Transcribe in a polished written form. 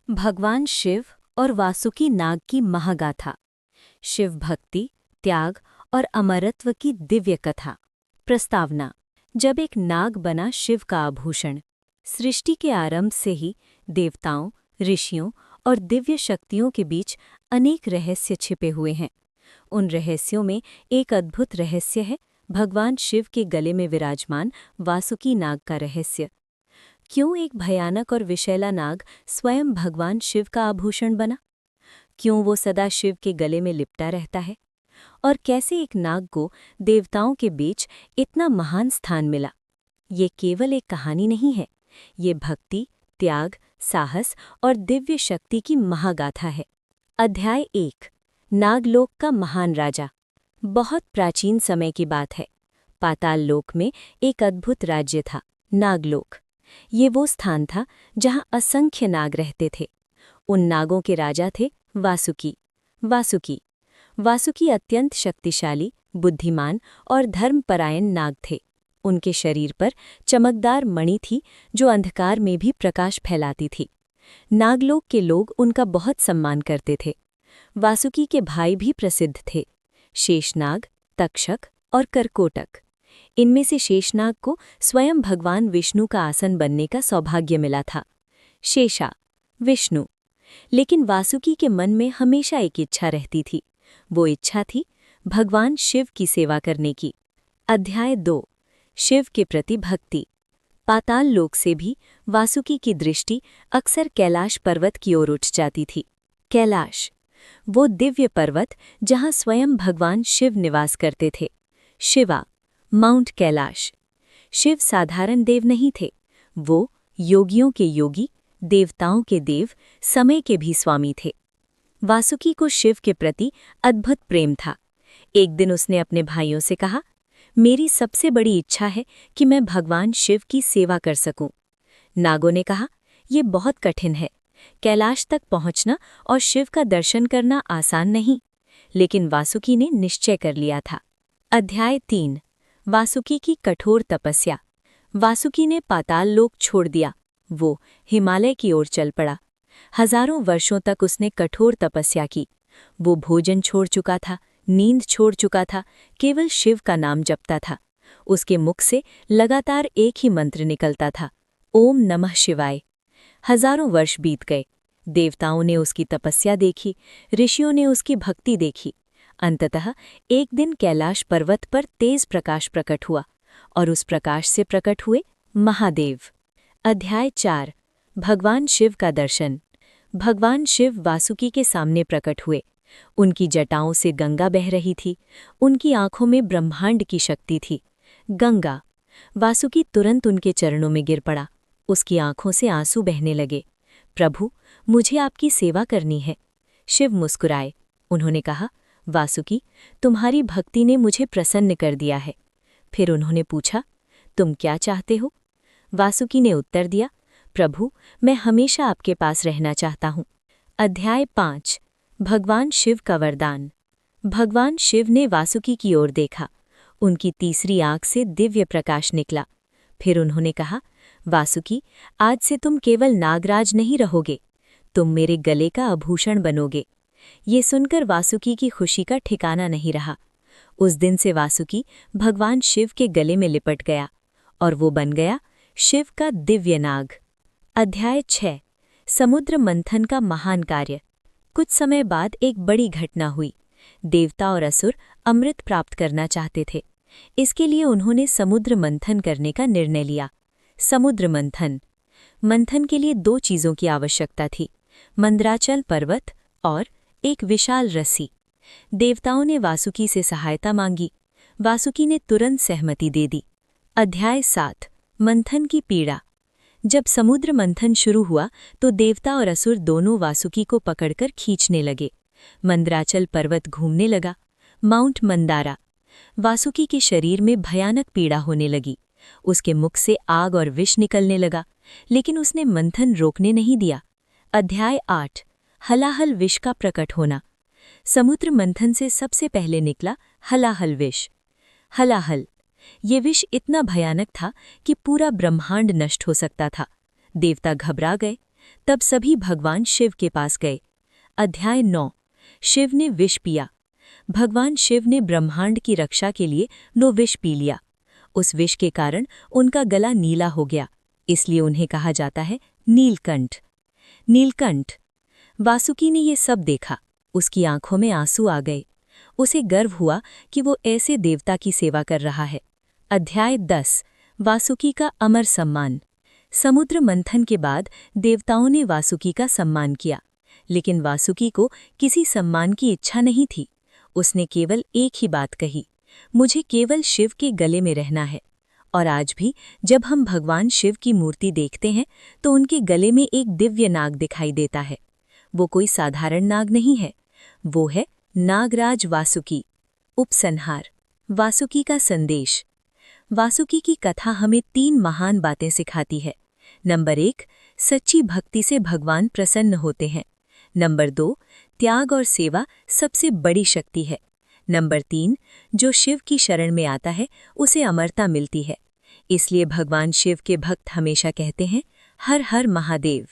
भगवान शिव और वासुकी नाग की महागाथा। शिव भक्ति, त्याग और अमरत्व की दिव्य कथा। प्रस्तावना। जब एक नाग बना शिव का आभूषण। सृष्टि के आरंभ से ही देवताओं, ऋषियों और दिव्य शक्तियों के बीच अनेक रहस्य छिपे हुए हैं। उन रहस्यों में एक अद्भुत रहस्य है भगवान शिव के गले में विराजमान वासुकी नाग का रहस्य। क्यों एक भयानक और विषैला नाग स्वयं भगवान शिव का आभूषण बना? क्यों वो सदा शिव के गले में लिपटा रहता है? और कैसे एक नाग को देवताओं के बीच इतना महान स्थान मिला? ये केवल एक कहानी नहीं है, ये भक्ति, त्याग, साहस और दिव्य शक्ति की महागाथा है। अध्याय 1। नागलोक का महान राजा। बहुत प्राचीन समय की बात है। पाताल लोक में एक अद्भुत राज्य था, नागलोक। ये वो स्थान था जहाँ असंख्य नाग रहते थे। उन नागों के राजा थे वासुकी। वासुकी अत्यंत शक्तिशाली, बुद्धिमान और धर्मपरायण नाग थे। उनके शरीर पर चमकदार मणि थी जो अंधकार में भी प्रकाश फैलाती थी। नागलोक के लोग उनका बहुत सम्मान करते थे। वासुकी के भाई भी प्रसिद्ध थे, शेषनाग, तक्षक और करकोटक। इनमें से शेषनाग को स्वयं भगवान विष्णु का आसन बनने का सौभाग्य मिला था। शेषा, विष्णु। लेकिन वासुकी के मन में हमेशा एक इच्छा रहती थी। वो इच्छा थी भगवान शिव की सेवा करने की। अध्याय 2। शिव के प्रति भक्ति। पाताल लोक से भी वासुकी की दृष्टि अक्सर कैलाश पर्वत की ओर उठ जाती थी। कैलाश, वो दिव्य पर्वत जहाँ स्वयं भगवान शिव निवास करते थे। शिवा, माउंट कैलाश। शिव साधारण देव नहीं थे, वो योगियों के योगी, देवताओं के देव, समय के भी स्वामी थे। वासुकी को शिव के प्रति अद्भुत प्रेम था। एक दिन उसने अपने भाइयों से कहा, मेरी सबसे बड़ी इच्छा है कि मैं भगवान शिव की सेवा कर सकूं। नागों ने कहा, यह बहुत कठिन है। कैलाश तक पहुंचना और शिव का दर्शन करना आसान नहीं। लेकिन वासुकी ने निश्चय कर लिया था। अध्याय 3। वासुकी की कठोर तपस्या। वासुकी ने पाताल लोक छोड़ दिया। वो हिमालय की ओर चल पड़ा। हजारों वर्षों तक उसने कठोर तपस्या की। वो भोजन छोड़ चुका था, नींद छोड़ चुका था, केवल शिव का नाम जपता था। उसके मुख से लगातार एक ही मंत्र निकलता था, ओम नमः शिवाय। हजारों वर्ष बीत गए। देवताओं ने उसकी तपस्या देखी, ऋषियों ने उसकी भक्ति देखी। अंततः एक दिन कैलाश पर्वत पर तेज प्रकाश प्रकट हुआ और उस प्रकाश से प्रकट हुए महादेव। अध्याय 4। भगवान शिव का दर्शन। भगवान शिव वासुकी के सामने प्रकट हुए। उनकी जटाओं से गंगा बह रही थी। उनकी आंखों में ब्रह्मांड की शक्ति थी। गंगा। वासुकी तुरंत उनके चरणों में गिर पड़ा। उसकी आंखों से आंसू बहने लगे। प्रभु, मुझे आपकी सेवा करनी है। शिव मुस्कुराए। उन्होंने कहा, वासुकी, तुम्हारी भक्ति ने मुझे प्रसन्न कर दिया है। फिर उन्होंने पूछा, तुम क्या चाहते हो? वासुकी ने उत्तर दिया, प्रभु, मैं हमेशा आपके पास रहना चाहता हूँ। अध्याय 5। भगवान शिव का वरदान। भगवान शिव ने वासुकी की ओर देखा। उनकी तीसरी आंख से दिव्य प्रकाश निकला। फिर उन्होंने कहा, वासुकी, आज से तुम केवल नागराज नहीं रहोगे, तुम मेरे गले का आभूषण बनोगे। ये सुनकर वासुकी की खुशी का ठिकाना नहीं रहा। उस दिन से वासुकी भगवान शिव के गले में लिपट गया और वो बन गया शिव का दिव्य नाग। अध्याय 6। समुद्र मंथन का महान कार्य। कुछ समय बाद एक बड़ी घटना हुई। देवता और असुर अमृत प्राप्त करना चाहते थे। इसके लिए उन्होंने समुद्र मंथन करने का निर्णय लिया। समुद्र मंथन। मंथन के लिए 2 चीज़ों की आवश्यकता थी, मंदराचल पर्वत और एक विशाल रस्सी। देवताओं ने वासुकी से सहायता मांगी। वासुकी ने तुरंत सहमति दे दी। अध्याय 7। मंथन की पीड़ा। जब समुद्र मंथन शुरू हुआ तो देवता और असुर दोनों वासुकी को पकड़कर खींचने लगे। मंदराचल पर्वत घूमने लगा, माउंट मंदारा। वासुकी के शरीर में भयानक पीड़ा होने लगी। उसके मुख से आग और विष निकलने लगा, लेकिन उसने मंथन रोकने नहीं दिया। अध्याय 8। हलाहल विष का प्रकट होना। समुद्र मंथन से सबसे पहले निकला हलाहल विष। हलाहल, ये विष इतना भयानक था कि पूरा ब्रह्मांड नष्ट हो सकता था। देवता घबरा गए। तब सभी भगवान शिव के पास गए। अध्याय 9। शिव ने विष पिया। भगवान शिव ने ब्रह्मांड की रक्षा के लिए विष पी लिया। उस विष के कारण उनका गला नीला हो गया, इसलिए उन्हें कहा जाता है नीलकंठ। नीलकंठ। वासुकी ने ये सब देखा। उसकी आंखों में आंसू आ गए। उसे गर्व हुआ कि वो ऐसे देवता की सेवा कर रहा है। अध्याय 10। वासुकी का अमर सम्मान। समुद्र मंथन के बाद देवताओं ने वासुकी का सम्मान किया, लेकिन वासुकी को किसी सम्मान की इच्छा नहीं थी। उसने केवल एक ही बात कही, मुझे केवल शिव के गले में रहना है। और आज भी जब हम भगवान शिव की मूर्ति देखते हैं तो उनके गले में एक दिव्य नाग दिखाई देता है। वो कोई साधारण नाग नहीं है, वो है नागराज वासुकी। उपसंहार। वासुकी का संदेश। वासुकी की कथा हमें 3 महान बातें सिखाती है। नंबर 1, सच्ची भक्ति से भगवान प्रसन्न होते हैं। नंबर 2, त्याग और सेवा सबसे बड़ी शक्ति है। नंबर 3, जो शिव की शरण में आता है उसे अमरता मिलती है। इसलिए भगवान शिव के भक्त हमेशा कहते हैं, हर हर महादेव।